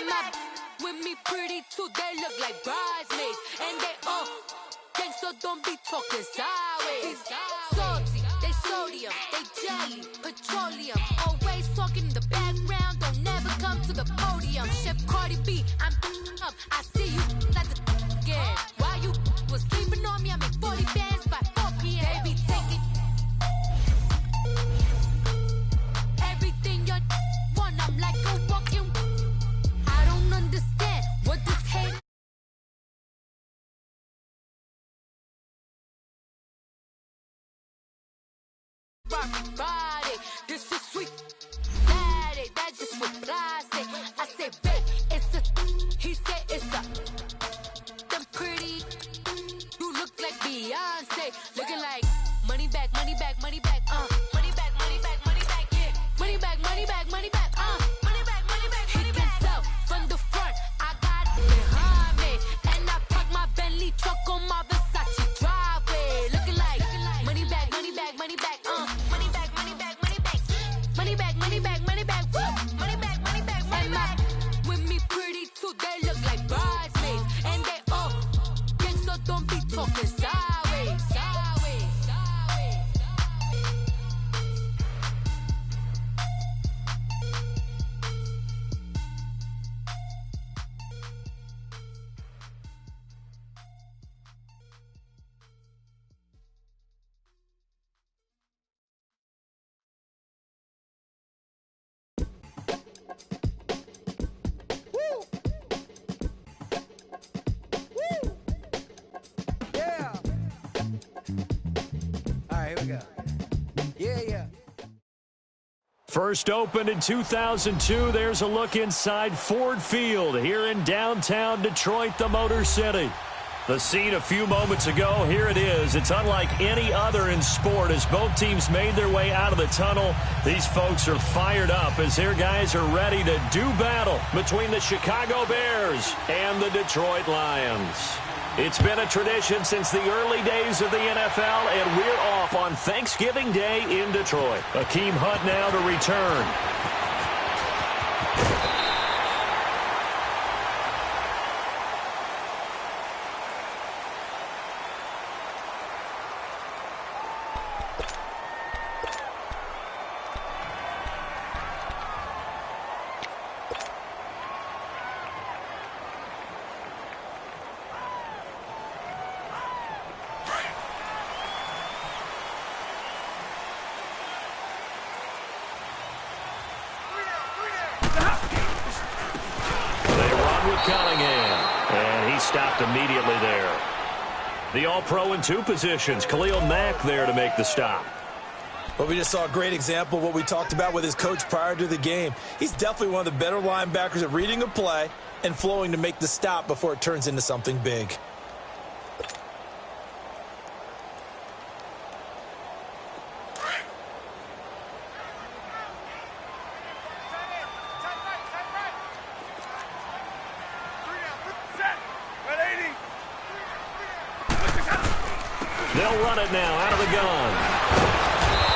And my with me pretty too, they look like bridesmaids. And they all gang, so don't be talking sideways. Salty, they sodium, they jelly, petroleum. Always talking in the background, don't never come to the podium. Chef Cardi B, I'm up, I see you like the again. While you was sleeping on me, I make 40 bands by 4 p.m. Baby, take it. Everything you want, I'm like a walking. I don't understand what this hate. Body, this is sweet. Daddy, that's just what I say. I say, babe, it's a. He said it's a. Them pretty. You look like Beyonce, looking like money back, money back, money back, money back, money back, money back, yeah. Money back, money back, money back, money back, money back, money back. He can tell from the front, I got it behind me, and I park my Bentley truck on my Versace driveway, looking like money back, money back, money back, money back, money back, money back, money back, money back, money back, money back, money back, money back. With me pretty too, they look like bridesmaids, and they all gang, so don't be talking sideways, sideways, sideways. Yeah. All right, here we go. Yeah. First opened in 2002, there's a look inside Ford Field here in downtown Detroit, the Motor City. The scene a few moments ago, here it is. It's unlike any other in sport as both teams made their way out of the tunnel. These folks are fired up as their guys are ready to do battle between the Chicago Bears and the Detroit Lions. It's been a tradition since the early days of the NFL, and we're off on Thanksgiving Day in Detroit. Akeem Hunt now to return. Cunningham, and he stopped immediately there. The All-Pro in 2 positions. Khalil Mack there to make the stop. Well, we just saw a great example of what we talked about with his coach prior to the game. He's definitely one of the better linebackers at reading a play and flowing to make the stop before it turns into something big. They'll run it now out of the gun.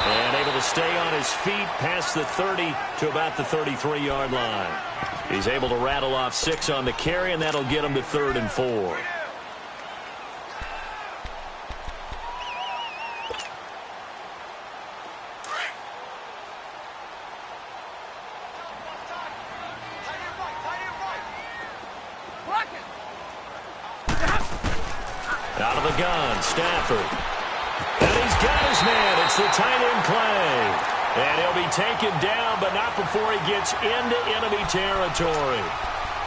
And able to stay on his feet past the 30 to about the 33-yard line. He's able to rattle off 6 on the carry, and that'll get him to 3rd and 4. Out of the gun, Stafford. And he's got his man. It's the tight end play. And he'll be taken down, but not before he gets into enemy territory.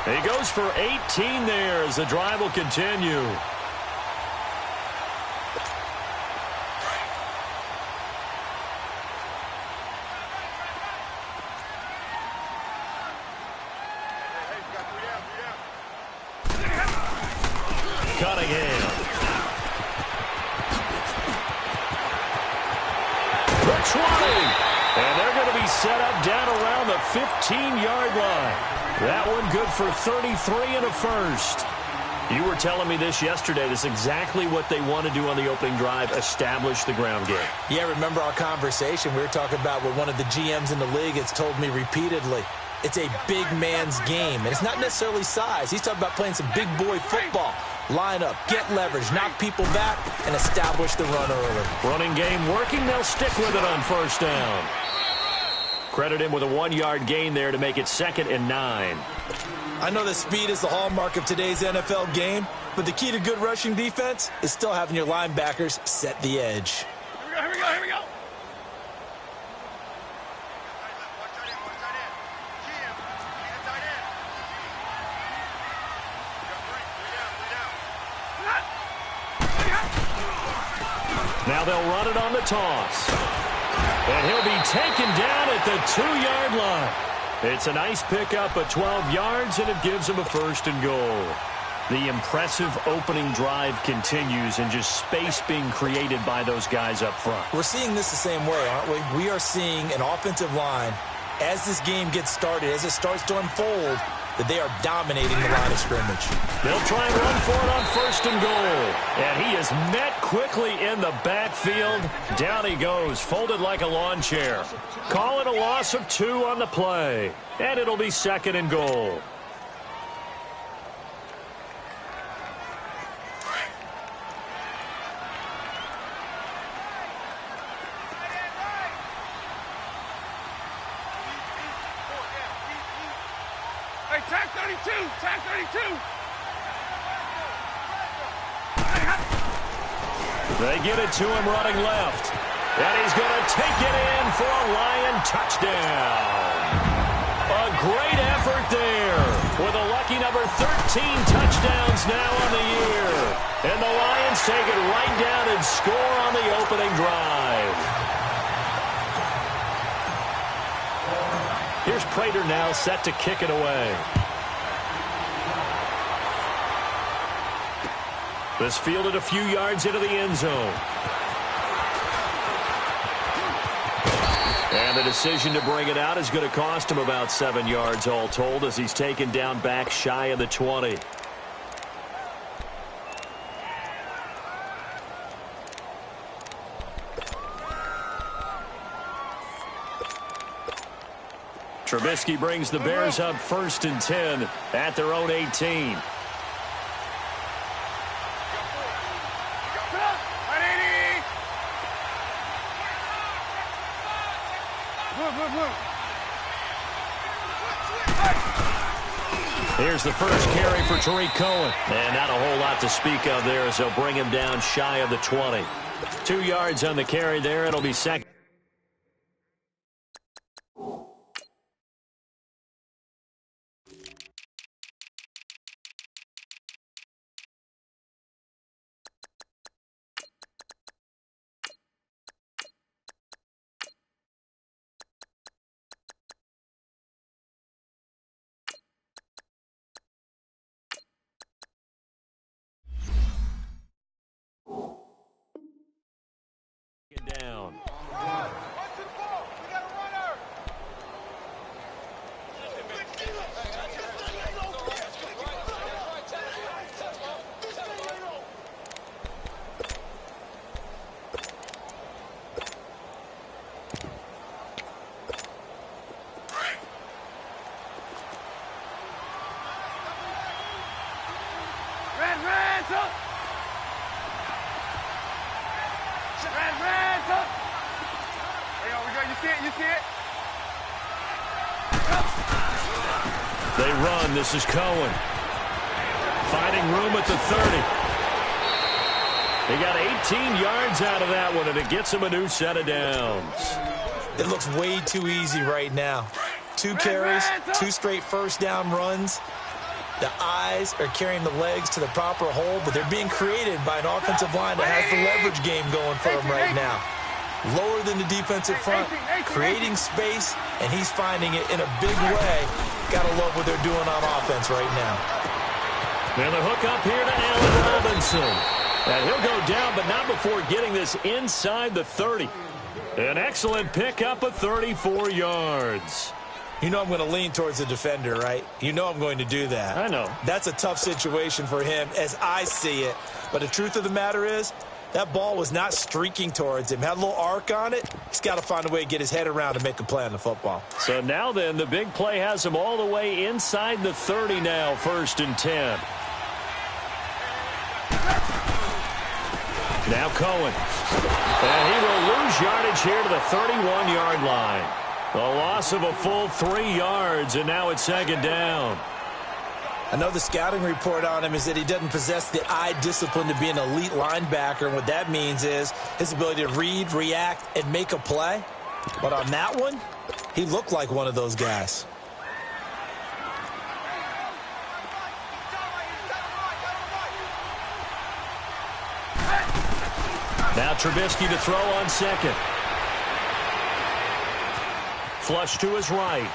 He goes for 18 there as the drive will continue. Cunningham. The 20. And they're going to be set up down around the 15-yard line. That one good for 33 and a first. You were telling me this yesterday. This is exactly what they want to do on the opening drive, establish the ground game. Yeah, remember our conversation. We were talking about what one of the GMs in the league has told me repeatedly. it's a big man's game. And it's not necessarily size. He's talking about playing some big boy football. Line up, get leverage, knock people back, and establish the run early. Running game working. They'll stick with it on first down. Credit him with a 1-yard gain there to make it 2nd and 9. I know that speed is the hallmark of today's NFL game, but the key to good rushing defense is still having your linebackers set the edge. Here we go, here we go. Now they'll run it on the toss. And he'll be taken down at the 2-yard line. It's a nice pickup of 12 yards, and it gives him a 1st and goal. The impressive opening drive continues, and just space being created by those guys up front. We're seeing this the same way, aren't we? We are seeing an offensive line, as this game gets started, as it starts to unfold, that they are dominating the line of scrimmage. They'll try and run for it on 1st and goal. And he is met quickly in the backfield. Down he goes, folded like a lawn chair. Call it a loss of 2 on the play. And it'll be 2nd and goal. Hey, tag 32, tag 32. They get it to him running left. And he's going to take it in for a Lion touchdown. A great effort there with a lucky number 13 touchdowns now on the year. And the Lions take it right down and score on the opening drive. Here's Prater now set to kick it away. This fielded a few yards into the end zone. And the decision to bring it out is going to cost him about 7 yards all told as he's taken down back shy of the 20. Trubisky brings the Bears up 1st and 10 at their own 18. Here's the first carry for Tariq Cohen. And not a whole lot to speak of there as they'll bring him down shy of the 20. 2 yards on the carry there. It'll be 2nd. Down. They run. This is Cohen. Finding room at the 30. They got 18 yards out of that one, and it gets him a new set of downs. It looks way too easy right now. 2 carries, 2 straight first down runs. The eyes are carrying the legs to the proper hole, but they're being created by an offensive line that has the leverage game going for them right now. Lower than the defensive front, creating space, and he's finding it in a big way. Gotta love what they're doing on offense right now. And the hook up here to Allen Robinson. And he'll go down, but not before getting this inside the 30. An excellent pickup of 34 yards. You know I'm going to lean towards the defender, right? You know I'm going to do that. I know. That's a tough situation for him as I see it. But the truth of the matter is, That ball was not streaking towards him. Had a little arc on it. He's got to find a way to get his head around and make a play on the football. So now then, the big play has him all the way inside the 30 now, 1st and 10. Now Cohen. And he will lose yardage here to the 31-yard line. A loss of a full 3 yards, and now it's 2nd down. I know the scouting report on him is that he doesn't possess the eye discipline to be an elite linebacker. And what that means is his ability to read, react, and make a play. But on that one, he looked like one of those guys. Now Trubisky to throw on 2nd. Flush to his right.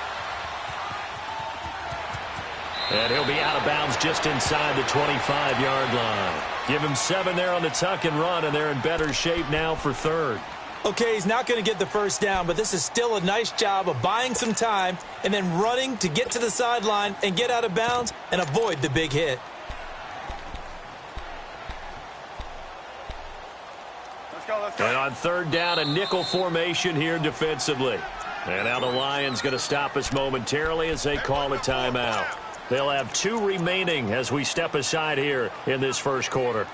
And he'll be out of bounds just inside the 25-yard line. Give him 7 there on the tuck and run, and they're in better shape now for 3rd. Okay, he's not going to get the first down, but this is still a nice job of buying some time and then running to get to the sideline and get out of bounds and avoid the big hit. Let's go, let's go. And on 3rd down, a nickel formation here defensively. And now the Lions going to stop us momentarily as they call a timeout. They'll have 2 remaining as we step aside here in this 1st quarter.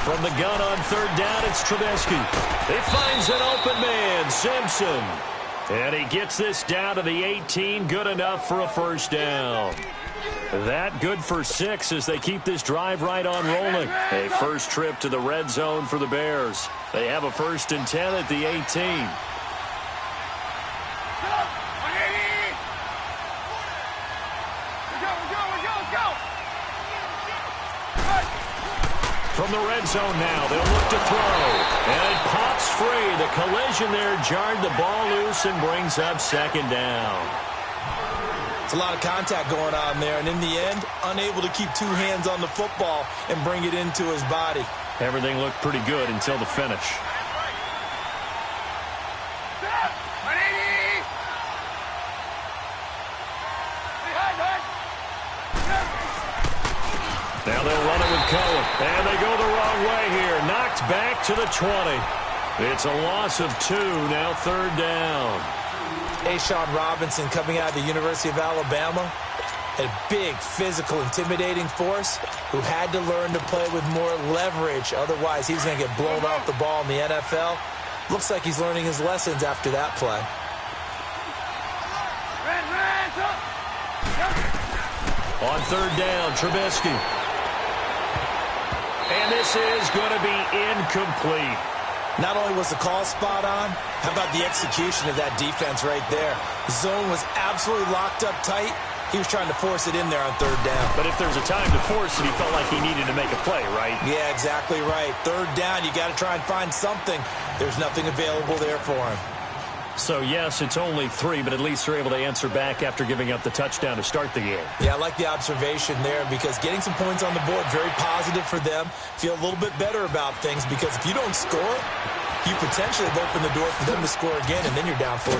From the gun on 3rd down, it's Trubisky. He finds an open man, Simpson. And he gets this down to the 18, good enough for a 1st down. That good for 6 as they keep this drive right on rolling. A first trip to the red zone for the Bears. They have a 1st and 10 at the 18. From the red zone now, they'll look to throw. And it pops free. The collision there jarred the ball loose and brings up 2nd down. It's a lot of contact going on there, and in the end, unable to keep 2 hands on the football and bring it into his body. Everything looked pretty good until the finish. Now they'll run it with Cohen. And they go the wrong way here. Knocked back to the 20. It's a loss of 2. Now 3rd down. Sean Robinson coming out of the University of Alabama. A big, physical, intimidating force who had to learn to play with more leverage. Otherwise, he's going to get blown off the ball in the NFL. Looks like he's learning his lessons after that play. On 3rd down, Trubisky. And this is going to be incomplete. Not only was the call spot on, how about the execution of that defense right there? The zone was absolutely locked up tight. He was trying to force it in there on 3rd down. But if there's a time to force it, he felt like he needed to make a play, right? Yeah, exactly right. 3rd down, you got to try and find something. There's nothing available there for him. So, yes, it's only 3, but at least they're able to answer back after giving up the touchdown to start the game. Yeah, I like the observation there because getting some points on the board, very positive for them. Feel a little bit better about things because if you don't score, you potentially have opened the door for them to score again, and then you're down 14.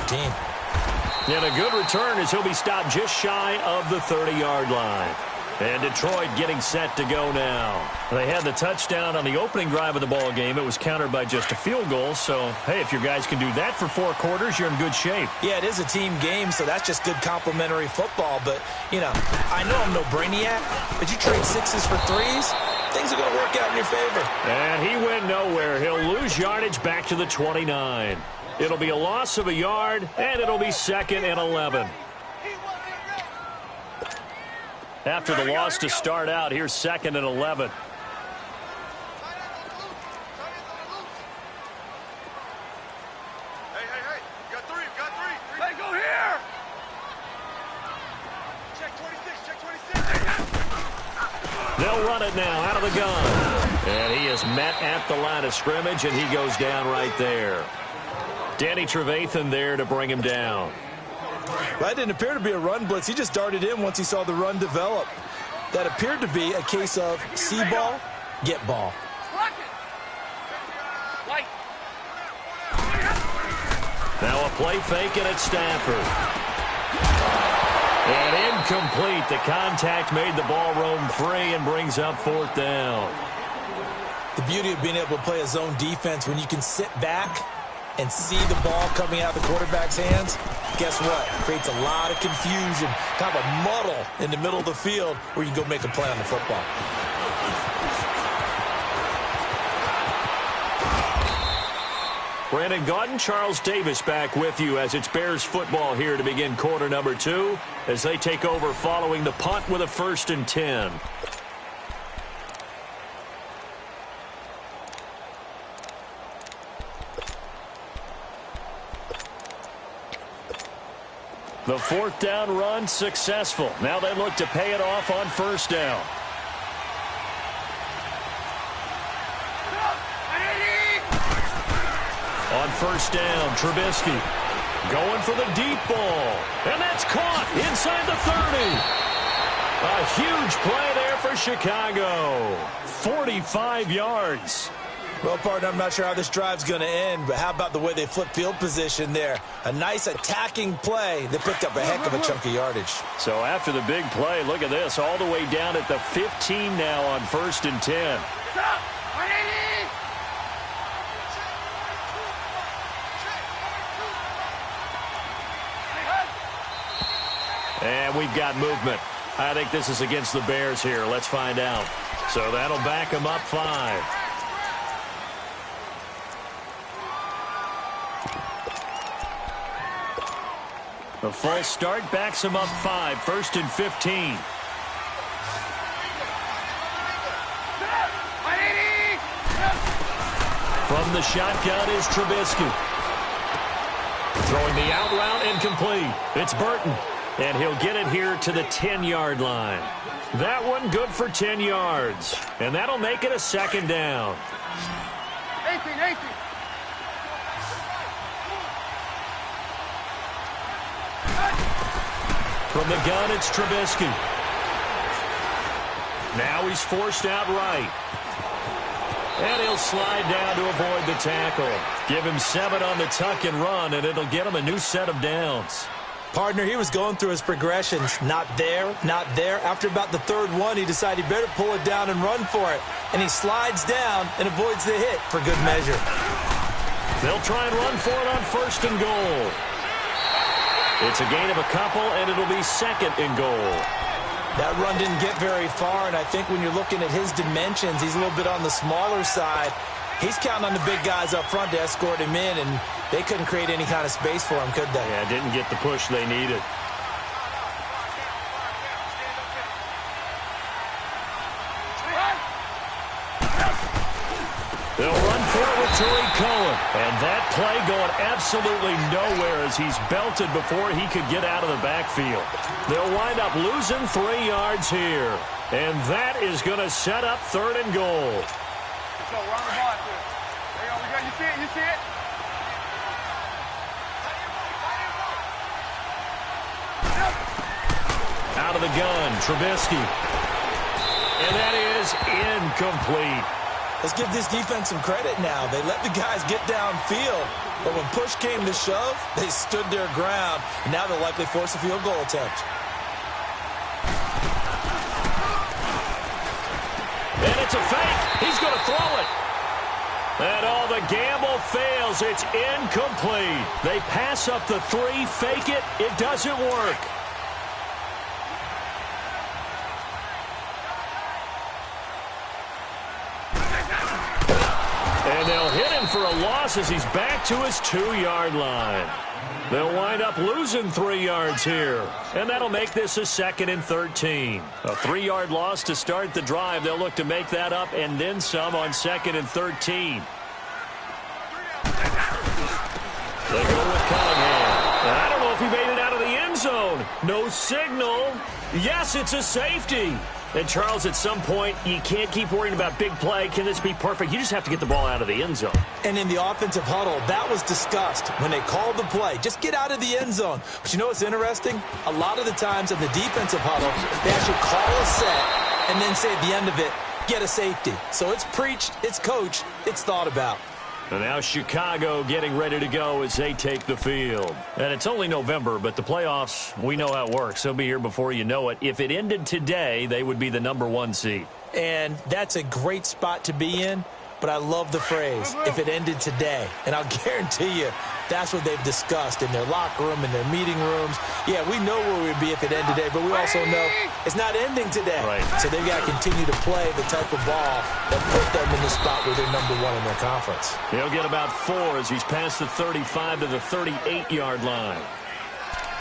And a good return as he'll be stopped just shy of the 30-yard line. And Detroit getting set to go now. They had the touchdown on the opening drive of the ball game. It was countered by just a field goal. So, hey, if your guys can do that for 4 quarters, you're in good shape. Yeah, it is a team game, so that's just good complimentary football. But, you know, I know I'm no brainiac, but you trade 6s for 3s, things are going to work out in your favor. And he went nowhere. He'll lose yardage back to the 29. It'll be a loss of a yard, and it'll be 2nd and 11. After the loss to start out, here's 2nd and 11. Hey, you got 3, Hey, go here! Check 26, They'll run it now out of the gun. And he is met at the line of scrimmage, and he goes down right there. Danny Trevathan there to bring him down. That didn't appear to be a run blitz. He just darted in once he saw the run develop. That appeared to be a case of see ball, get ball. Now a play fake and it's Stafford. And incomplete. The contact made the ball roam free and brings up 4th down. The beauty of being able to play a zone defense when you can sit back and see the ball coming out of the quarterback's hands, guess what? Creates a lot of confusion, kind of a muddle in the middle of the field where you can go make a play on the football. Brandon Gaudin, Charles Davis back with you as it's Bears football here to begin quarter number 2 as they take over following the punt with a 1st and 10. The 4th down run successful. Now they look to pay it off on 1st down. On 1st down, Trubisky going for the deep ball. And that's caught inside the 30. A huge play there for Chicago. 45 yards. Well, partner, I'm not sure how this drive's going to end, but how about the way they flip field position there? A nice attacking play that picked up a heck of a chunk of yardage. So after the big play, look at this, all the way down at the 15 now on 1st and 10. And we've got movement. I think this is against the Bears here. Let's find out. So that'll back them up 5. The false start backs him up 5. 1st and 15. From the shotgun is Trubisky. Throwing the out route incomplete. It's Burton. And he'll get it here to the 10-yard line. That one good for 10 yards. And that'll make it a 2nd down. 18. From the gun, it's Trubisky. Now he's forced out right. And he'll slide down to avoid the tackle. Give him 7 on the tuck and run, and it'll get him a new set of downs. Partner, he was going through his progressions. Not there, not there. After about the 3rd one, he decided he better pull it down and run for it. And he slides down and avoids the hit for good measure. They'll try and run for it on 1st and goal. It's a gain of a couple, and it'll be 2nd and goal. That run didn't get very far, and I think when you're looking at his dimensions, he's a little bit on the smaller side. He's counting on the big guys up front to escort him in, and they couldn't create any kind of space for him, could they? Yeah, didn't get the push they needed. They'll run for it with Tariq Cohen. And that play going absolutely nowhere as he's belted before he could get out of the backfield. They'll wind up losing 3 yards here. And that is going to set up 3rd and goal. Let's go. We're on the ball. There you go. We got, you see it? You see it? Out of the gun, Trubisky. And that is incomplete. Let's give this defense some credit now. They let the guys get downfield, but when push came to shove, they stood their ground. And now they'll likely force a field goal attempt. And it's a fake. He's going to throw it. And all the gamble fails. It's incomplete. They pass up the 3, fake it. It doesn't work. And they'll hit him for a loss as he's back to his 2-yard line. They'll wind up losing 3 yards here. And that'll make this a 2nd and 13. A 3-yard loss to start the drive. They'll look to make that up and then some on 2nd and 13. They go with Cunningham. I don't know if he made it out of the end zone. No signal. Yes, it's a safety. And, Charles, at some point, you can't keep worrying about big play. Can this be perfect? You just have to get the ball out of the end zone. And in the offensive huddle, that was discussed when they called the play. Just get out of the end zone. But you know what's interesting? A lot of the times in the defensive huddle, they actually call a set and then say at the end of it, get a safety. So it's preached, it's coached, it's thought about. And now Chicago getting ready to go as they take the field. And it's only November, but the playoffs, we know how it works. They'll be here before you know it. If it ended today, they would be the #1 seed. And that's a great spot to be in, but I love the phrase, if it ended today. And I'll guarantee you, that's what they've discussed in their locker room, in their meeting rooms. Yeah, we know where we'd be if it ended today, but we also know it's not ending today. Right. So they've got to continue to play the type of ball that put them in the spot where they're #1 in their conference. He'll get about 4 as he's past the 35 to the 38-yard line.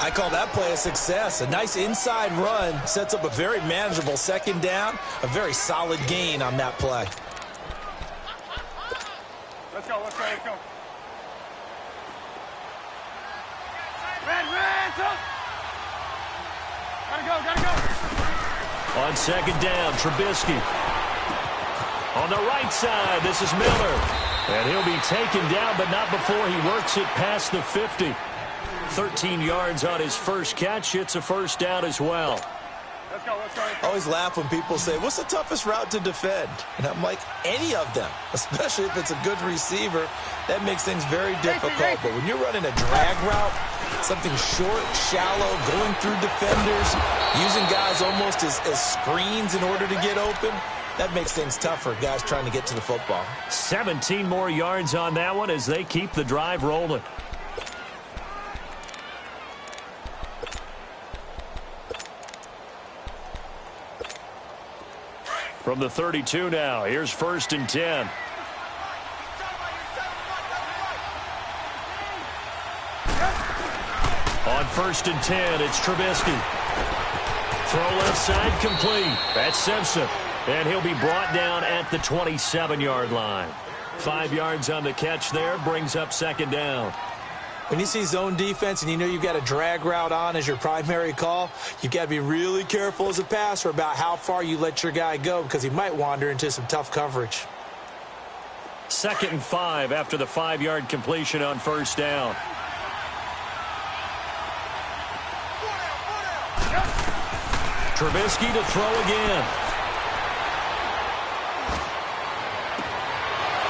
I call that play a success. A nice inside run sets up a very manageable second down, a very solid gain on that play. Let's go, let's go, let's go. Red, go! Gotta go! On second down, Trubisky. On the right side, this is Miller. And he'll be taken down, but not before he works it past the 50. 13 yards on his first catch. It's a first down as well. Let's go, let's go. I always laugh when people say, what's the toughest route to defend? And I'm like, any of them, especially if it's a good receiver. That makes things very difficult. But when you're running a drag route, something short, shallow, going through defenders, using guys almost as screens in order to get open, that makes things tough for guys trying to get to the football. 17 more yards on that one as they keep the drive rolling. From the 32 now, here's 1st and 10. On 1st and 10, it's Trubisky. Throw left side complete. That's Simpson. And he'll be brought down at the 27-yard line. 5 yards on the catch there, brings up second down. When you see zone defense and you know you've got a drag route on as your primary call, you've got to be really careful as a passer about how far you let your guy go because he might wander into some tough coverage. 2nd and 5 after the 5-yard completion on first down. Trubisky to throw again.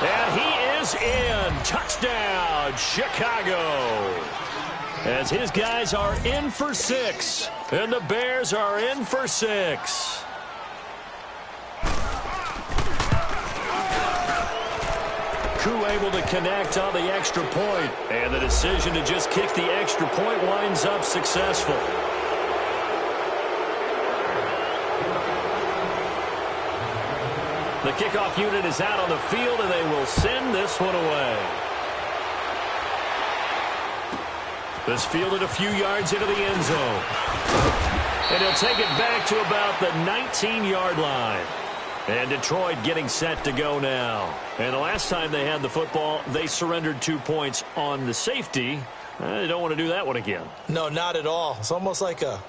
And he is in. Touchdown, Chicago. As his guys are in for 6. And the Bears are in for 6. Koo able to connect on the extra point. And the decision to just kick the extra point winds up successful. The kickoff unit is out on the field, and they will send this one away. This fielded a few yards into the end zone. And he'll take it back to about the 19-yard line. And Detroit getting set to go now. And the last time they had the football, they surrendered 2 points on the safety. They don't want to do that one again. No, not at all. It's almost like a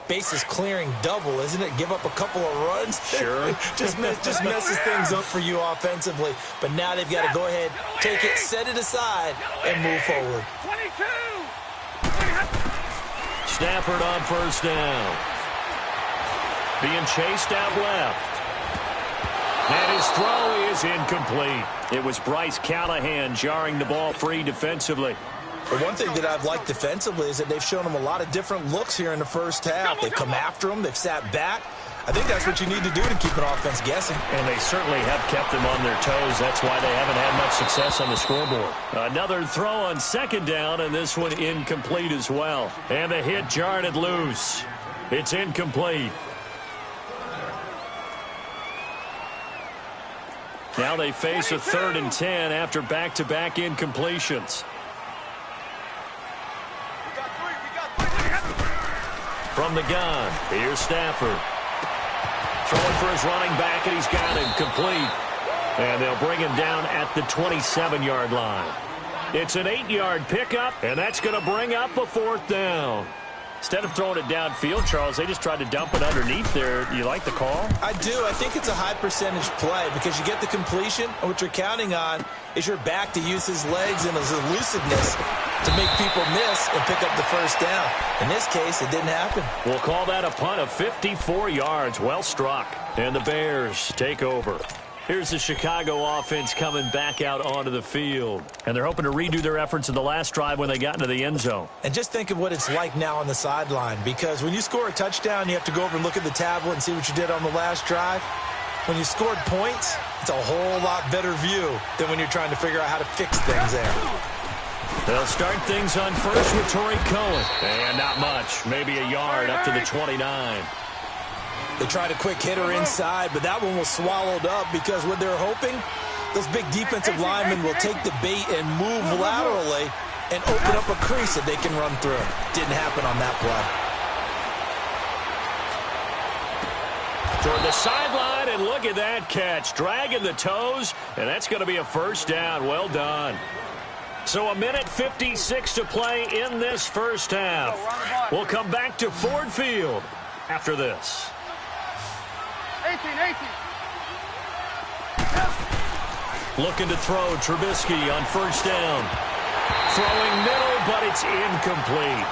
bases clearing double, isn't it? Give up a couple of runs. Sure. just messes things up for you offensively. But now they've got to go ahead, take it, set it aside, and move forward. 22! Stafford on first down. Being chased out left. And his throw is incomplete. It was Bryce Callahan jarring the ball free defensively. The one thing that I've liked defensively is that they've shown them a lot of different looks here in the first half. They've come after them. They've sat back. I think that's what you need to do to keep an offense guessing. And they certainly have kept them on their toes. That's why they haven't had much success on the scoreboard. Another throw on second down, and this one incomplete as well. And the hit jarred it loose. It's incomplete. Now they face a 3rd and 10 after back-to-back incompletions. From the gun, here's Stafford. Throwing for his running back, and he's got him complete. And they'll bring him down at the 27-yard line. It's an 8-yard pickup, and that's going to bring up a 4th down. Instead of throwing it downfield, Charles, they just tried to dump it underneath there. Do you like the call? I do. I think it's a high percentage play because you get the completion, and what you're counting on is your back to use his legs and his elusiveness to make people miss and pick up the first down. In this case, it didn't happen. We'll call that a punt of 54 yards. Well struck. And the Bears take over. Here's the Chicago offense coming back out onto the field. And they're hoping to redo their efforts in the last drive when they got into the end zone. And just think of what it's like now on the sideline, because when you score a touchdown, you have to go over and look at the tablet and see what you did on the last drive. When you scored points, it's a whole lot better view than when you're trying to figure out how to fix things there. They'll start things on first with Torrey Cohen. And not much, maybe a yard up to the 29. They tried a quick hitter inside, but that one was swallowed up because what they're hoping, those big defensive linemen will take the bait and move laterally and open up a crease that they can run through. Didn't happen on that play. Toward the sideline, and look at that catch. Dragging the toes, and that's going to be a first down. Well done. So a minute 56 to play in this first half. We'll come back to Ford Field after this. 18. Looking to throw, Trubisky on first down. Throwing middle, but it's incomplete.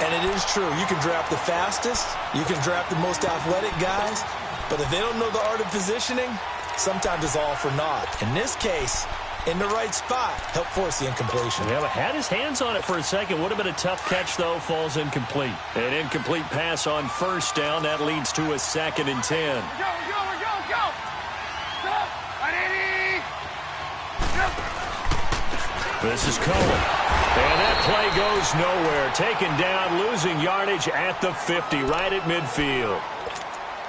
And it is true. You can draft the fastest. You can draft the most athletic guys. But if they don't know the art of positioning, sometimes it's all for naught. In this case, in the right spot, helped force the incompletion. Yeah, but had his hands on it for a second. Would have been a tough catch, though. Falls incomplete. An incomplete pass on first down. That leads to a 2nd and 10. Go. This is Cohen. And that play goes nowhere. Taken down, losing yardage at the 50, right at midfield.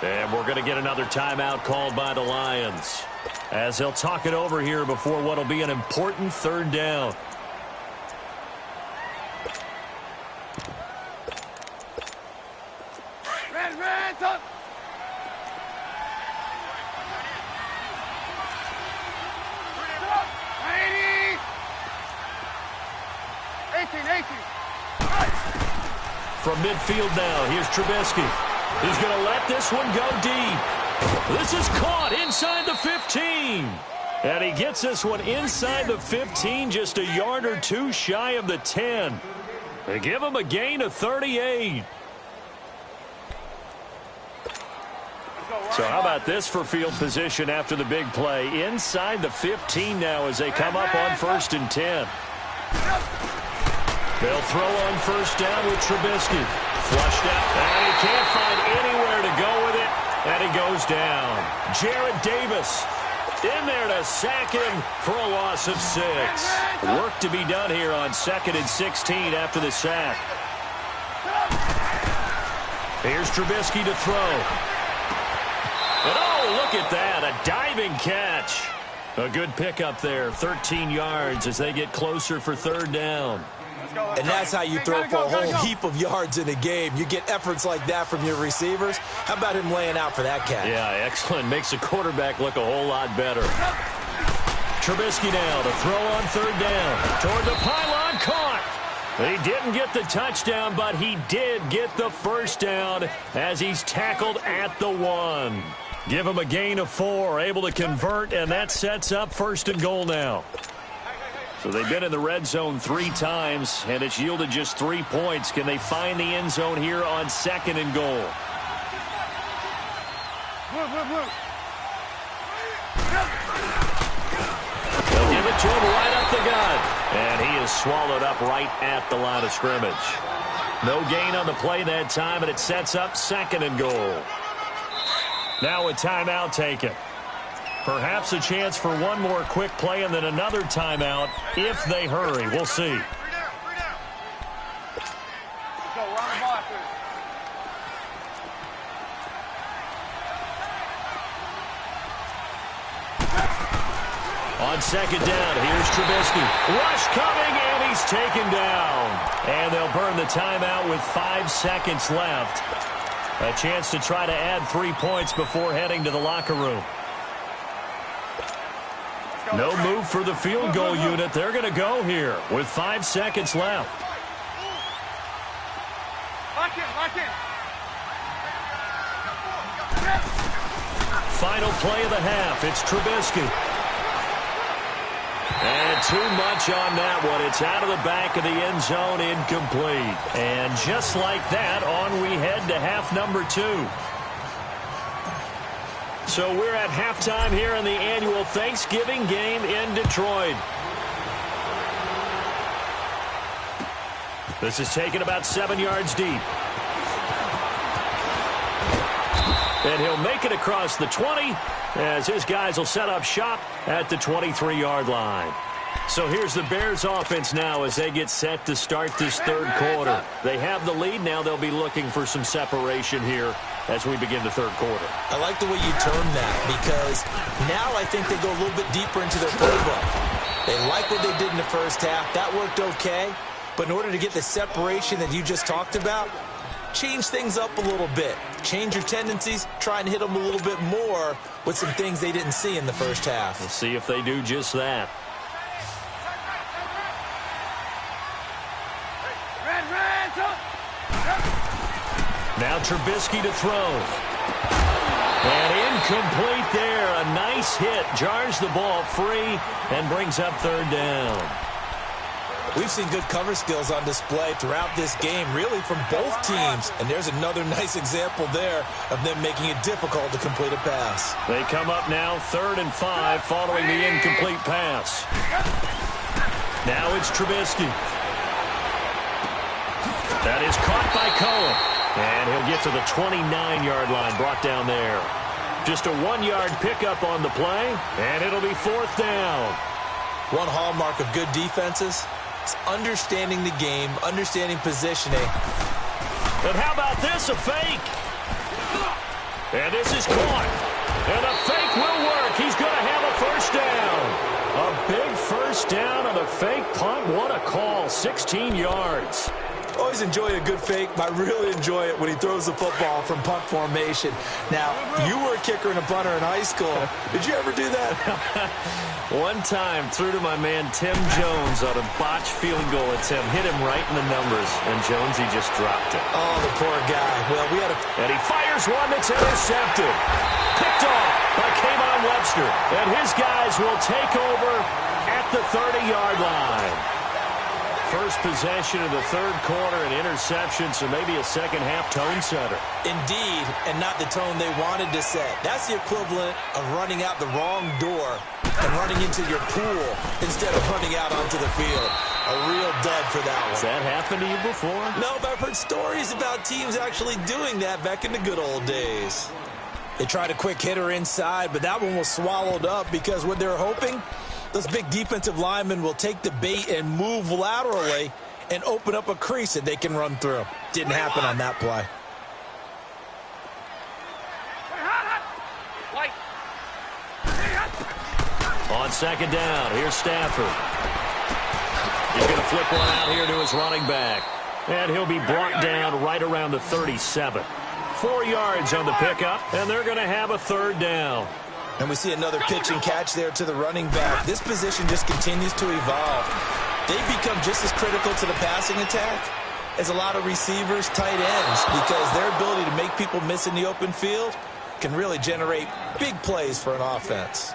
And we're going to get another timeout called by the Lions, as they'll talk it over here before what will be an important third down. Red, up. From midfield now, here's Trubisky. He's going to let this one go deep. This is caught inside the 15. And he gets this one inside the 15, just a yard or two shy of the 10. They give him a gain of 38. So how about this for field position after the big play? Inside the 15 now as they come up on 1st and 10. They'll throw on first down with Trubisky. Flushed out, and he can't find anywhere to go with it, and he goes down. Jarrett Davis in there to sack him for a loss of 6. Work to be done here on 2nd and 16 after the sack. Here's Trubisky to throw. And oh, look at that, a diving catch. A good pickup there, 13 yards as they get closer for 3rd down. And that's how you throw for a whole heap of yards in a game. You get efforts like that from your receivers. How about him laying out for that catch? Yeah, excellent. Makes the quarterback look a whole lot better. Trubisky now to throw on 3rd down. Toward the pylon, caught. He didn't get the touchdown, but he did get the first down as he's tackled at the 1. Give him a gain of 4, able to convert, and that sets up 1st and goal now. So they've been in the red zone 3 times, and it's yielded just 3 points. Can they find the end zone here on 2nd and goal? They'll give it to him right up the gut. And he is swallowed up right at the line of scrimmage. No gain on the play that time, and it sets up 2nd and goal. Now a timeout taken. Perhaps a chance for one more quick play and then another timeout if they hurry. We'll see. Let's go, we're on the ball after this. On 2nd down, here's Trubisky. Rush coming, and he's taken down. And they'll burn the timeout with 5 seconds left. A chance to try to add 3 points before heading to the locker room. No move for the field goal unit. They're going to go here with 5 seconds left. Lock it. back in. Final play of the half. It's Trubisky. And too much on that one. It's out of the back of the end zone, incomplete. And just like that, on we head to half number 2. So we're at halftime here in the annual Thanksgiving game in Detroit. This is taken about 7 yards deep. And he'll make it across the 20 as his guys will set up shop at the 23-yard line. So here's the Bears offense now as they get set to start this third quarter. They have the lead. Now they'll be looking for some separation here as we begin the third quarter. I like the way you term that because now I think they go a little bit deeper into their playbook. They like what they did in the first half. That worked okay. But in order to get the separation that you just talked about, change things up a little bit. Change your tendencies. Try and hit them a little bit more with some things they didn't see in the first half. We'll see if they do just that. Now Trubisky to throw. And incomplete there. A nice hit. Jars the ball free and brings up third down. We've seen good cover skills on display throughout this game, really from both teams. And there's another nice example there of them making it difficult to complete a pass. They come up now 3rd and 5 following the incomplete pass. Now it's Trubisky. That is caught by Cohen. And he'll get to the 29-yard line, brought down there. Just a 1-yard pickup on the play, and it'll be 4th down. One hallmark of good defenses is understanding the game, understanding positioning. And how about this, a fake? And this is caught. And a fake will work. He's going to have a first down. A big first down on a fake punt. What a call, 16 yards. Always enjoy a good fake, but I really enjoy it when he throws the football from punt formation. Now, you were a kicker and a punter in high school. Did you ever do that? One time, threw to my man Tim Jones on a botched field goal attempt. Hit him right in the numbers, and Jonesy just dropped it. Oh, the poor guy. Well, we had a... And he fires one that's intercepted. Picked off by Kayvon Webster. And his guys will take over at the 30-yard line. First possession of the third quarter, an interception, so maybe a second-half tone setter. Indeed, and not the tone they wanted to set. That's the equivalent of running out the wrong door and running into your pool instead of running out onto the field. A real dud for that one. Has that happened to you before? No, but I've heard stories about teams actually doing that back in the good old days. They tried a quick hitter inside, but that one was swallowed up because what they were hoping, those big defensive linemen will take the bait and move laterally and open up a crease that they can run through. Didn't happen on that play. On second down, here's Stafford. He's going to flip one out here to his running back. And he'll be brought down right around the 37. 4 yards on the pickup, and they're going to have a third down. And we see another pitch and catch there to the running back. This position just continues to evolve. They become just as critical to the passing attack as a lot of receivers, tight ends, because their ability to make people miss in the open field can really generate big plays for an offense.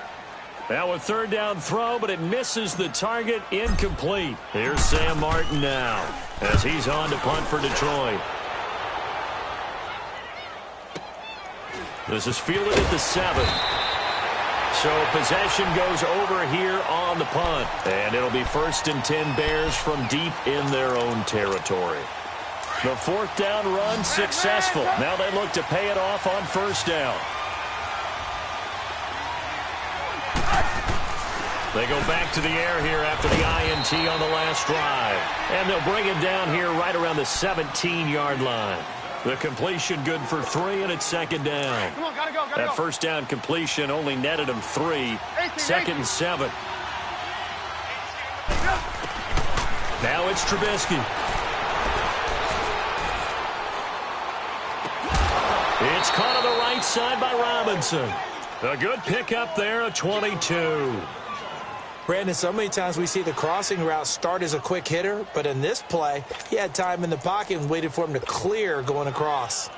Now a third down throw, but it misses the target, incomplete. Here's Sam Martin now as he's on to punt for Detroit. This is fielded at the 7. So possession goes over here on the punt. And it'll be 1st and 10 Bears from deep in their own territory. The 4th down run successful. Now they look to pay it off on 1st down. They go back to the air here after the INT on the last drive. And they'll bring it down here right around the 17-yard line. The completion good for 3, and it's 2nd down. Come on, gotta go. That first down completion only netted him 3. 2nd and 7. Now it's Trubisky. It's caught on the right side by Robinson. A good pickup there, a 22. Brandon, so many times we see the crossing route start as a quick hitter, but in this play, he had time in the pocket and waited for him to clear going across.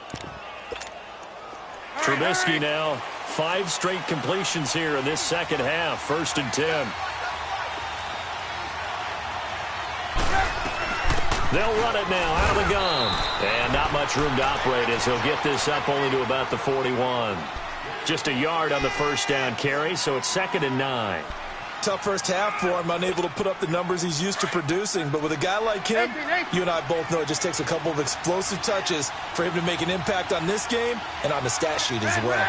Trubisky now, 5 straight completions here in this second half, 1st and 10. They'll run it now out of the gun. And not much room to operate as he'll get this up only to about the 41. Just a yard on the first down carry, so it's 2nd and 9. Tough first half for him, unable to put up the numbers he's used to producing. But with a guy like him, you and I both know it just takes a couple of explosive touches for him to make an impact on this game and on the stat sheet as well.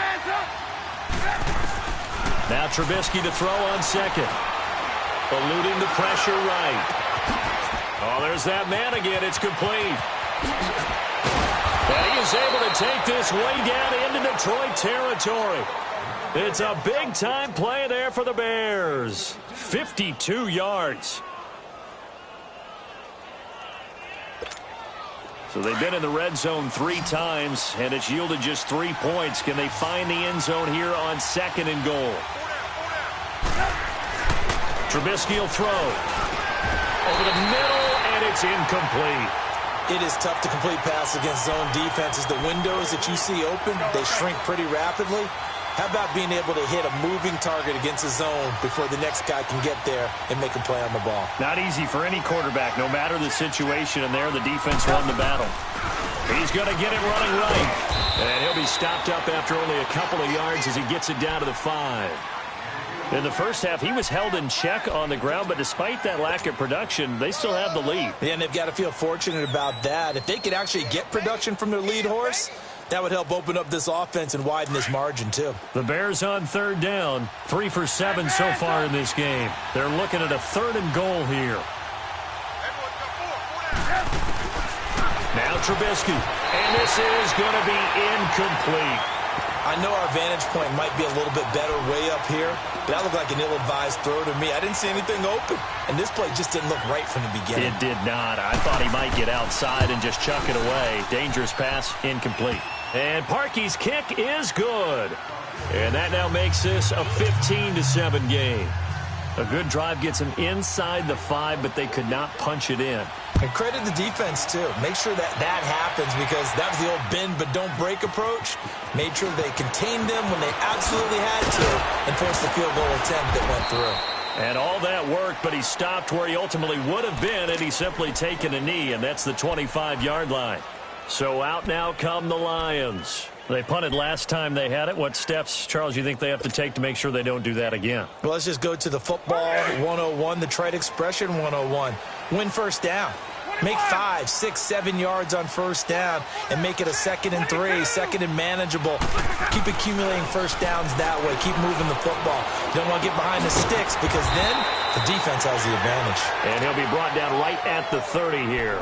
Now Trubisky to throw on second. Eluding the pressure right. Oh, there's that man again. It's complete. And he is able to take this way down into Detroit territory. It's a big-time play there for the Bears. 52 yards. So they've been in the red zone 3 times, and it's yielded just 3 points. Can they find the end zone here on 2nd and goal? Trubisky will throw. Over the middle, and it's incomplete. It is tough to complete pass against zone defenses. The windows that you see open, they shrink pretty rapidly. How about being able to hit a moving target against a zone before the next guy can get there and make a play on the ball? Not easy for any quarterback, no matter the situation, and there the defense won the battle. He's going to get it running right. And he'll be stopped up after only a couple of yards as he gets it down to the 5. In the first half, he was held in check on the ground, but despite that lack of production, they still have the lead. Yeah, and they've got to feel fortunate about that. If they could actually get production from their lead horse, that would help open up this offense and widen this margin, too. The Bears on 3rd down, 3 for 7 so far in this game. They're looking at a 3rd and goal here. Now Trubisky, and this is going to be incomplete. I know our vantage point might be a little bit better way up here, but that looked like an ill-advised throw to me. I didn't see anything open, and this play just didn't look right from the beginning. It did not. I thought he might get outside and just chuck it away. Dangerous pass, incomplete. And Parkey's kick is good. And that now makes this a 15-7 game. A good drive gets him inside the 5, but they could not punch it in. And credit the defense, too. Make sure that happens because that was the old bend but don't break approach. Made sure they contained them when they absolutely had to and forced the field goal attempt that went through. And all that worked, but he stopped where he ultimately would have been had he simply taken a knee, and that's the 25-yard line. So out now come the Lions. They punted last time they had it. What steps, Charles, you think they have to take to make sure they don't do that again? Well, let's just go to the football 101, the trite expression 101. Win first down. Make 5, 6, 7 yards on first down and make it a 2nd and 3, 2nd and manageable. Keep accumulating first downs that way. Keep moving the football. You don't want to get behind the sticks because then the defense has the advantage. And he'll be brought down right at the 30 here.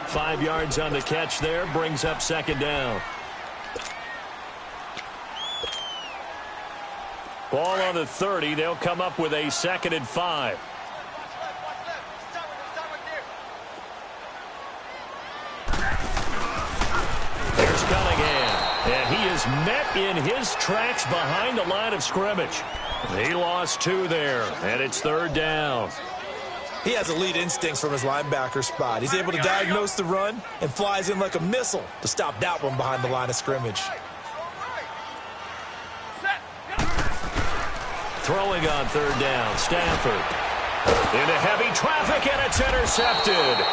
5 yards on the catch there, brings up 2nd down. Ball on the 30. They'll come up with a 2nd and 5. There's Cunningham. And he is met in his tracks behind the line of scrimmage. He lost 2 there, and it's 3rd down. He has elite instincts from his linebacker spot. He's able to diagnose the run and flies in like a missile to stop that one behind the line of scrimmage. Throwing on 3rd down, Stafford. Into heavy traffic, and it's intercepted.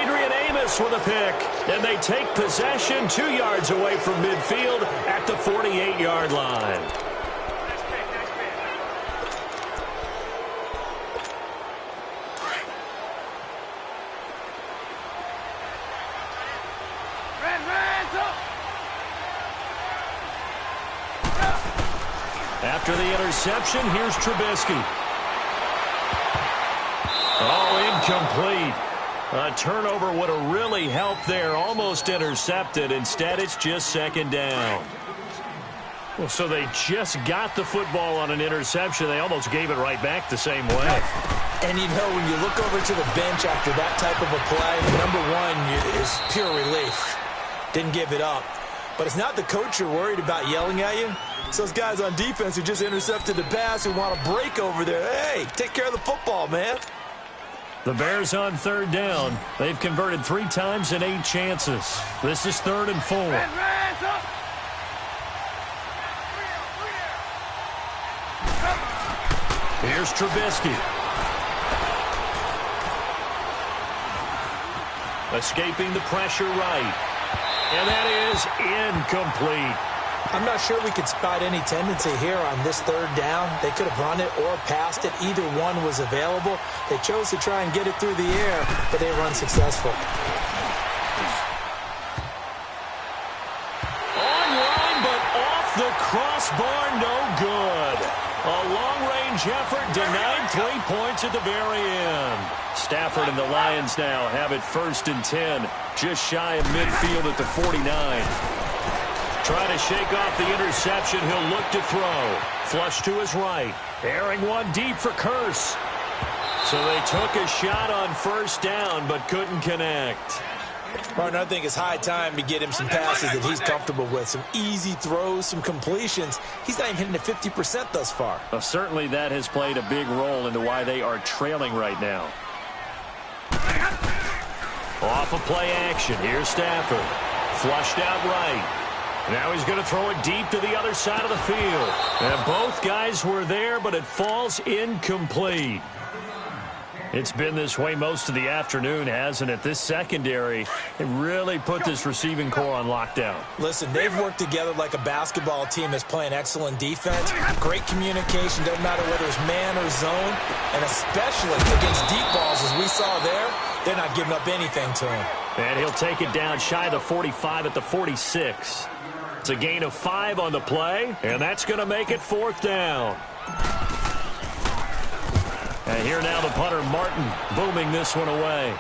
Adrian Amos with a pick, and they take possession 2 yards away from midfield at the 48-yard line. After the interception, here's Trubisky. Oh, incomplete. A turnover would have really helped there. Almost intercepted. Instead, it's just 2nd down. Well, so they just got the football on an interception. They almost gave it right back the same way. And, you know, when you look over to the bench after that type of a play, number one is pure relief. Didn't give it up. But it's not the coach you're worried about yelling at you. It's those guys on defense who just intercepted the pass who want to break over there. Hey, take care of the football, man. The Bears on 3rd down. They've converted 3 times in 8 chances. This is 3rd and 4. Here's Trubisky. Escaping the pressure right. And that is incomplete. I'm not sure we could spot any tendency here on this 3rd down. They could have run it or passed it. Either one was available. They chose to try and get it through the air, but they were unsuccessful. Online, but off the crossbar, no good. A long-range effort denied 3 points at the very end. Stafford and the Lions now have it 1st and 10, just shy of midfield at the 49. Trying to shake off the interception. He'll look to throw. Flush to his right. Airing one deep for Curse. So they took a shot on 1st down, but couldn't connect. Martin, I think it's high time to get him some passes that he's comfortable with. Some easy throws, some completions. He's not even hitting at 50% thus far. Well, certainly that has played a big role into why they are trailing right now. Off of play action. Here's Stafford. Flushed out right. Now he's going to throw it deep to the other side of the field. And both guys were there, but it falls incomplete. It's been this way most of the afternoon, hasn't it? This secondary, it really put this receiving core on lockdown. Listen, they've worked together like a basketball team that's playing excellent defense. Great communication, doesn't matter whether it's man or zone. And especially against deep balls, as we saw there, they're not giving up anything to him. And he'll take it down shy of the 45 at the 46. It's a gain of 5 on the play, and that's going to make it 4th down. And here now the punter, Martin, booming this one away.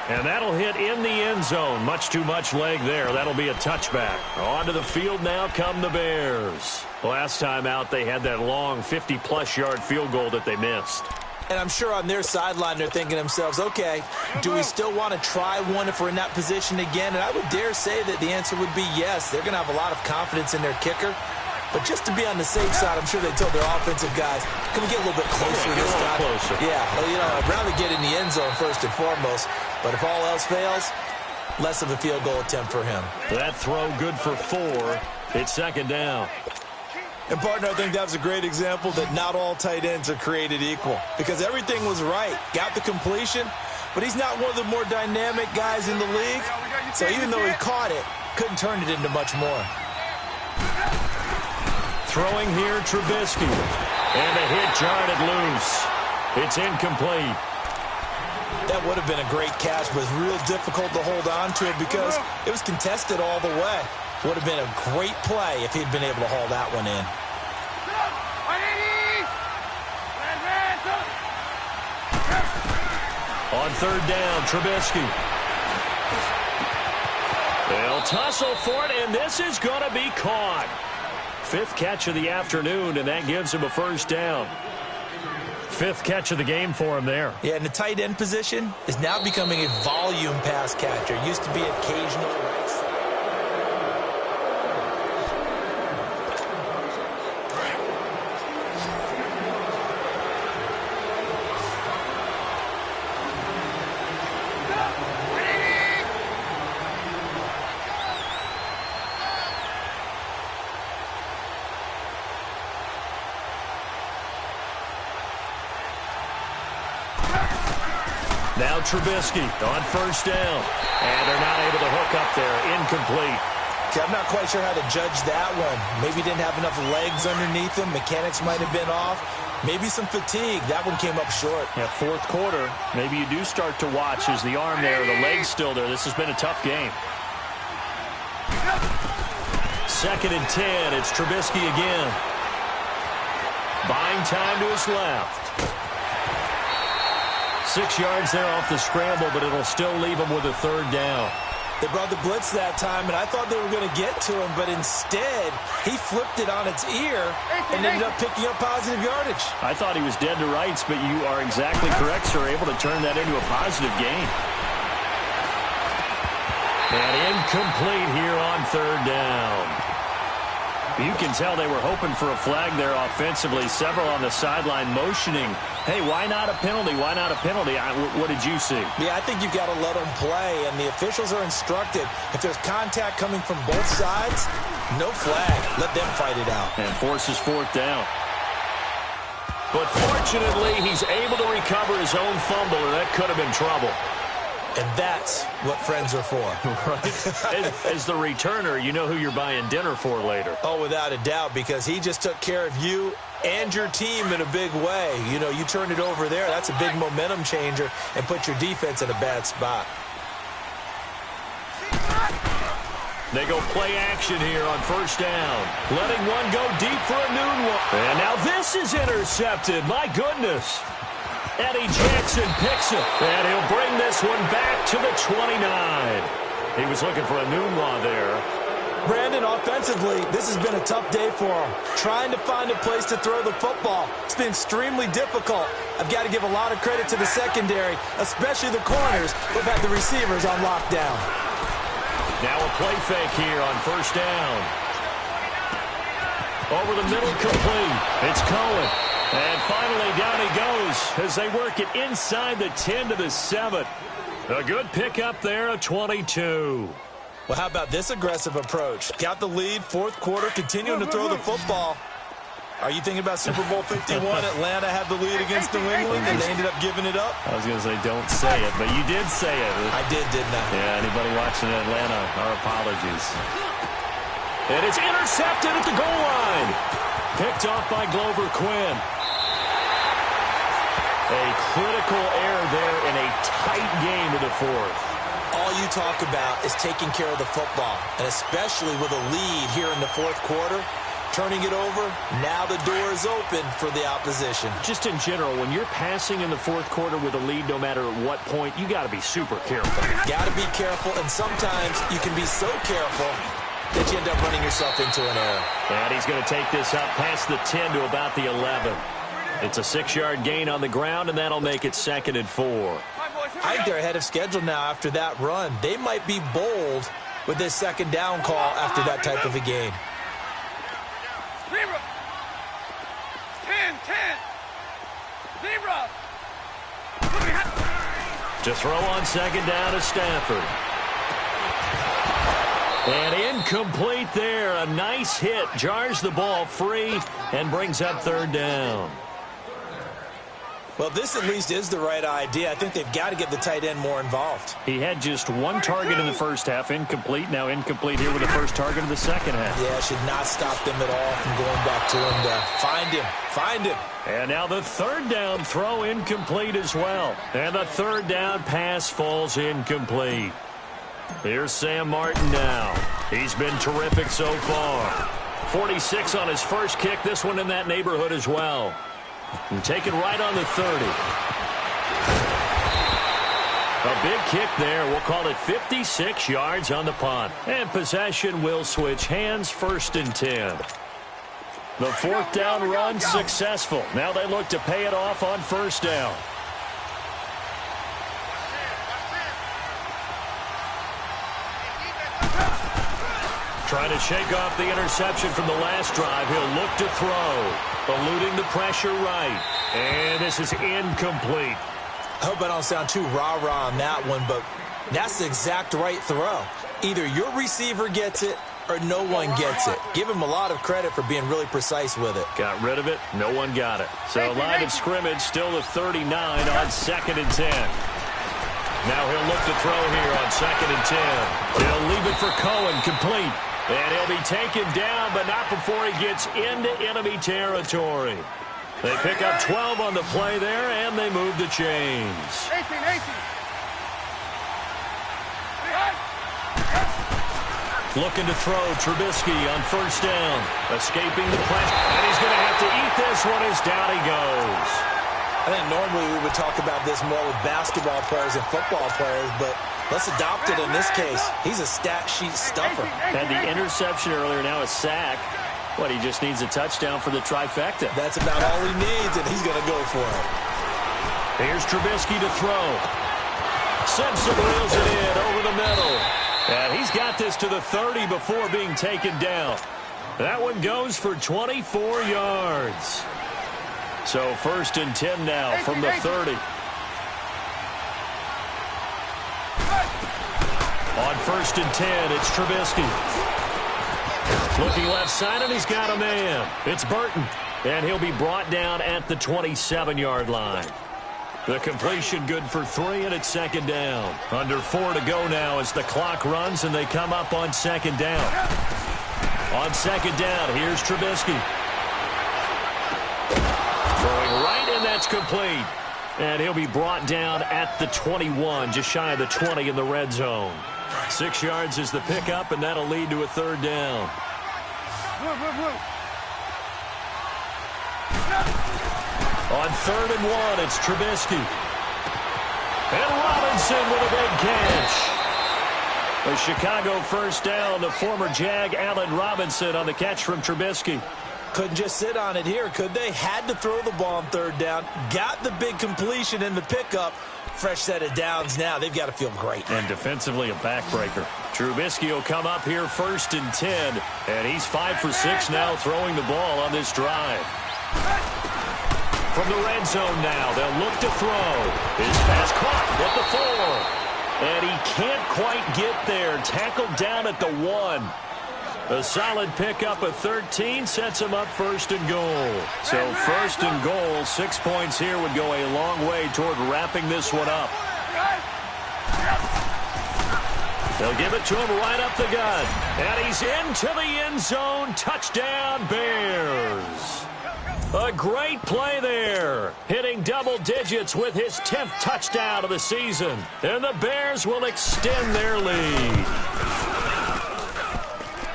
And that'll hit in the end zone. Much too much leg there. That'll be a touchback. Onto the field now come the Bears. Last time out, they had that long 50-plus yard field goal that they missed. And I'm sure on their sideline they're thinking to themselves, okay, do we still want to try one if we're in that position again? And I would dare say that the answer would be yes. They're going to have a lot of confidence in their kicker. But just to be on the safe side, I'm sure they told their offensive guys, can we get a little bit closer this time? Closer. Yeah, well, you know, I'd rather get in the end zone first and foremost. But if all else fails, less of a field goal attempt for him. That throw good for 4. It's 2nd down. And, partner, I think that was a great example that not all tight ends are created equal. Because everything was right. Got the completion, but he's not one of the more dynamic guys in the league. So even though he caught it, couldn't turn it into much more. Throwing here, Trubisky. And the hit jarred it loose. It's incomplete. That would have been a great catch, but it's real difficult to hold on to it because it was contested all the way. Would have been a great play if he'd been able to haul that one in. On 3rd down, Trubisky. They'll tussle for it, and this is going to be caught. 5th catch of the afternoon, and that gives him a 1st down. 5th catch of the game for him there. Yeah, and the tight end position is now becoming a volume pass catcher. It used to be occasional. Now Trubisky on 1st down. And they're not able to hook up there. Incomplete. Okay, I'm not quite sure how to judge that one. Maybe he didn't have enough legs underneath him. Mechanics might have been off. Maybe some fatigue. That one came up short. Yeah, 4th quarter. Maybe you do start to watch as the arm there, the leg's still there. This has been a tough game. 2nd and 10. It's Trubisky again. Buying time to his left. 6 yards there off the scramble, but it'll still leave him with a 3rd down. They brought the blitz that time, and I thought they were going to get to him, but instead, he flipped it on its ear and ended up picking up positive yardage. I thought he was dead to rights, but you are exactly correct, sir. Able to turn that into a positive gain. And incomplete here on third down. You can tell they were hoping for a flag there offensively. Several on the sideline motioning, hey, why not a penalty? Why not a penalty? What did you see? Yeah, I think you've got to let them play, and the officials are instructed. If there's contact coming from both sides, no flag. Let them fight it out. And forces fourth down. But fortunately, he's able to recover his own fumble, and that could have been trouble. And that's what friends are for. Right. As the returner, you know who you're buying dinner for later. Oh, without a doubt, because he just took care of you and your team in a big way. You know, you turned it over there. That's a big momentum changer and put your defense in a bad spot. They go play action here on first down. Letting one go deep for a noon one. And now this is intercepted. My goodness. Eddie Jackson picks it, and he'll bring this one back to the 29. He was looking for a Noonwa there. Brandon, offensively, this has been a tough day for him. Trying to find a place to throw the football. It's been extremely difficult. I've got to give a lot of credit to the secondary, especially the corners, who've had the receivers on lockdown. Now a play fake here on first down. Over the middle, complete. It's Cohen. And finally, down he goes as they work it inside the 10 to the 7. A good pickup there, a 22. Well, how about this aggressive approach? Got the lead, fourth quarter, continuing to throw the football. Are you thinking about Super Bowl 51? Atlanta had the lead against New England, and they ended up giving it up? I was going to say, don't say it, but you did say it. I did, didn't I? Yeah, anybody watching Atlanta, our apologies. And it's intercepted at the goal line. Picked off by Glover Quinn. A critical error there in a tight game of the fourth. All you talk about is taking care of the football, and especially with a lead here in the fourth quarter, turning it over, now the door is open for the opposition. Just in general, when you're passing in the fourth quarter with a lead, no matter at what point, you got to be super careful. Got to be careful, and sometimes you can be so careful that you end up running yourself into an error. And he's going to take this up past the 10 to about the 11. It's a 6-yard gain on the ground, and that'll make it 2nd and 4. I think they're ahead of schedule now after that run. They might be bold with this second down call after that type of a game. 10. To throw on second down to Stafford. And incomplete there. A nice hit. Jars the ball free and brings up third down. Well, this at least is the right idea. I think they've got to get the tight end more involved. He had just one target in the first half, incomplete. Now incomplete here with the first target of the second half. Yeah, should not stop them at all from going back to him to find him. And now the third down throw incomplete as well. And the third down pass falls incomplete. Here's Sam Martin now. He's been terrific so far. 46 on his first kick. This one in that neighborhood as well. And taken right on the 30. A big kick there. We'll call it 56 yards on the punt. And possession will switch hands, 1st and 10. The fourth down run successful. Now they look to pay it off on first down. Trying to shake off the interception from the last drive. He'll look to throw. Eluding the pressure right. And this is incomplete. I hope I don't sound too rah-rah on that one, but that's the exact right throw. Either your receiver gets it or no one gets it. Give him a lot of credit for being really precise with it. Got rid of it. No one got it. So line of scrimmage still the 39 on 2nd and 10. Now he'll look to throw here on 2nd and 10. He'll leave it for Cohen, complete. And he'll be taken down, but not before he gets into enemy territory. They pick up 12 on the play there, and they move the chains. 18. Looking to throw Trubisky on first down. Escaping the pressure. And he's going to have to eat this one as down he goes. I think normally we would talk about this more with basketball players and football players, but let's adopt it in this case. He's a stat sheet stuffer. Had the interception earlier, now a sack. What, he just needs a touchdown for the trifecta. That's about all he needs, and he's going to go for it. Here's Trubisky to throw. Simpson reels it in over the middle. And he's got this to the 30 before being taken down. That one goes for 24 yards. So 1st and 10 now from the 30. On 1st and 10, it's Trubisky. Looking left side, and he's got a man. It's Burton, and he'll be brought down at the 27-yard line. The completion good for 3, and it's 2nd down. Under 4 to go now as the clock runs, and they come up on 2nd down. On 2nd down, here's Trubisky. Throwing right, and that's complete. And he'll be brought down at the 21, just shy of the 20 in the red zone. 6 yards is the pickup, and that'll lead to a 3rd down. On 3rd and 1, it's Trubisky. And Robinson with a big catch. A Chicago 1st down. The former Jag, Allen Robinson, on the catch from Trubisky. Couldn't just sit on it here, could they? Had to throw the ball on 3rd down. Got the big completion in the pickup. Fresh set of downs now. They've got to feel great. And defensively a backbreaker. Trubisky will come up here 1st and 10. And he's 5 for 6 now throwing the ball on this drive. From the red zone now, they'll look to throw. His pass caught at the 4. And he can't quite get there. Tackled down at the 1. A solid pickup of 13 sets him up 1st and goal. So 1st and goal, 6 points here would go a long way toward wrapping this one up. They'll give it to him right up the gut. And he's into the end zone. Touchdown, Bears. A great play there. Hitting double digits with his 10th touchdown of the season. And the Bears will extend their lead.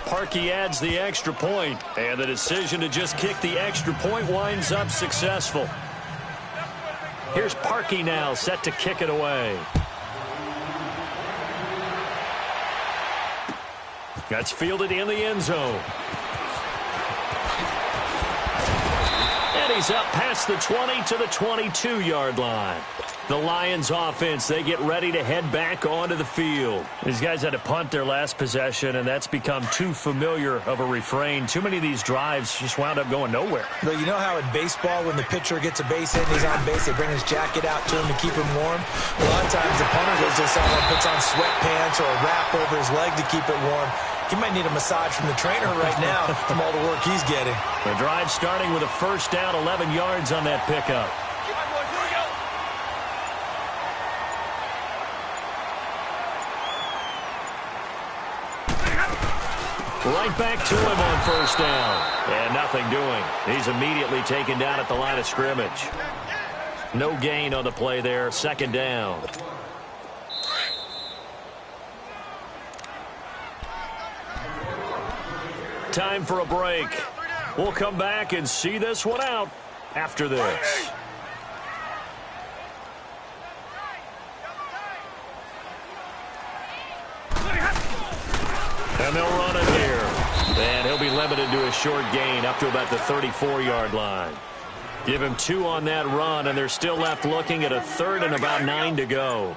Parkey adds the extra point, and the decision to just kick the extra point winds up successful. Here's Parkey now, set to kick it away. That's fielded in the end zone. And he's up past the 20 to the 22-yard line. The Lions offense, they get ready to head back onto the field. These guys had to punt their last possession, and that's become too familiar of a refrain. Too many of these drives just wound up going nowhere. But you know how in baseball, when the pitcher gets a base hit and he's on base, they bring his jacket out to him to keep him warm? A lot of times the punter goes to someone, puts on sweatpants or a wrap over his leg to keep it warm. He might need a massage from the trainer right now from all the work he's getting. The drive starting with a 1st down, 11 yards on that pickup. Right back to him on 1st down. And nothing doing. He's immediately taken down at the line of scrimmage. No gain on the play there. 2nd down. Time for a break. We'll come back and see this one out after this. And they'll run it here. And he'll be limited to a short gain up to about the 34-yard line. Give him 2 on that run, and they're still left looking at a 3rd and about 9 to go.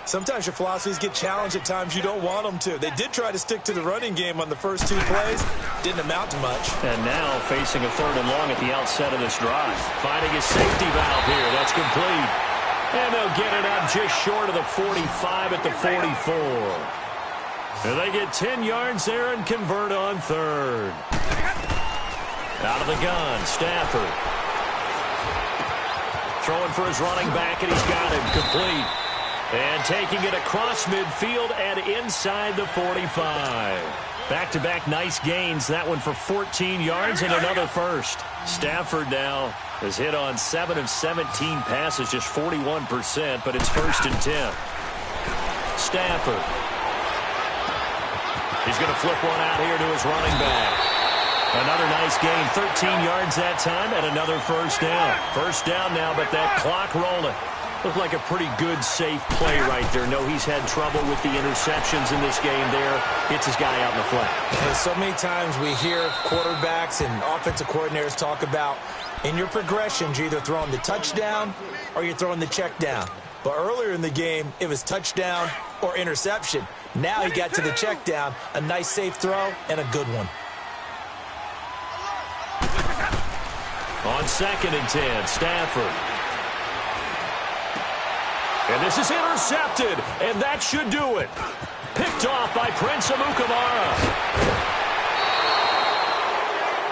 Sometimes your philosophies get challenged at times you don't want them to. They did try to stick to the running game on the first 2 plays. Didn't amount to much. And now facing a 3rd and long at the outset of this drive. Finding his safety valve here. That's complete. And they'll get it up just short of the 45 at the 44. And they get 10 yards there and convert on 3rd. Out of the gun, Stafford. Throwing for his running back, and he's got him complete. And taking it across midfield and inside the 45. Back-to-back nice gains. That one for 14 yards and another 1st. Stafford now has hit on 7 of 17 passes, just 41%, but it's 1st and 10. Stafford. He's going to flip one out here to his running back. Another nice gain, 13 yards that time, and another 1st down. 1st down now, but that clock rolling. Looked like a pretty good, safe play right there. No, he's had trouble with the interceptions in this game there. Hits his guy out in the flat. And so many times we hear quarterbacks and offensive coordinators talk about, in your progressions, you're either throwing the touchdown or you're throwing the check down. But earlier in the game, it was touchdown or interception. Now he got to the check down. A nice safe throw and a good one. On 2nd and 10, Stafford. And this is intercepted, and that should do it. Picked off by Prince Amukamara.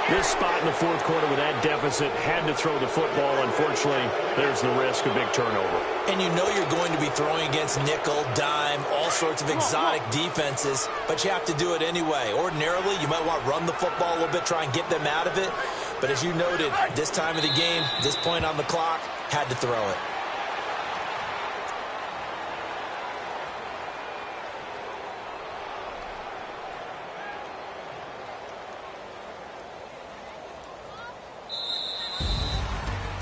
This spot in the fourth quarter with that deficit, had to throw the football. Unfortunately, there's the risk of big turnover. And you know you're going to be throwing against nickel, dime, all sorts of exotic defenses, but you have to do it anyway. Ordinarily, you might want to run the football a little bit, try and get them out of it. But as you noted, this time of the game, this point on the clock, had to throw it.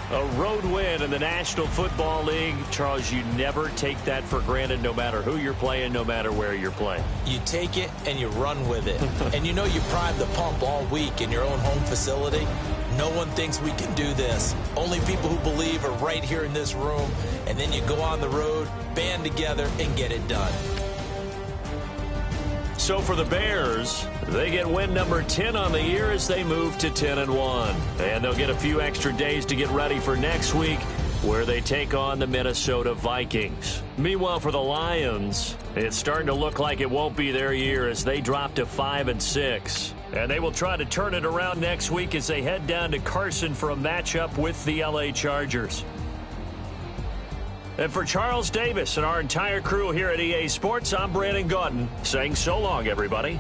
A road win in the National Football League. Charles, you never take that for granted, no matter who you're playing, no matter where you're playing. You take it and you run with it. And you know you primed the pump all week in your own home facility. No one thinks we can do this. Only people who believe are right here in this room. And then you go on the road, band together, and get it done. So for the Bears, they get win number 10 on the year as they move to 10-1. And they'll get a few extra days to get ready for next week, where they take on the Minnesota Vikings. Meanwhile, for the Lions, it's starting to look like it won't be their year as they drop to 5-6. And they will try to turn it around next week as they head down to Carson for a matchup with the LA Chargers. And for Charles Davis and our entire crew here at EA Sports, I'm Brandon Gaudin saying so long, everybody.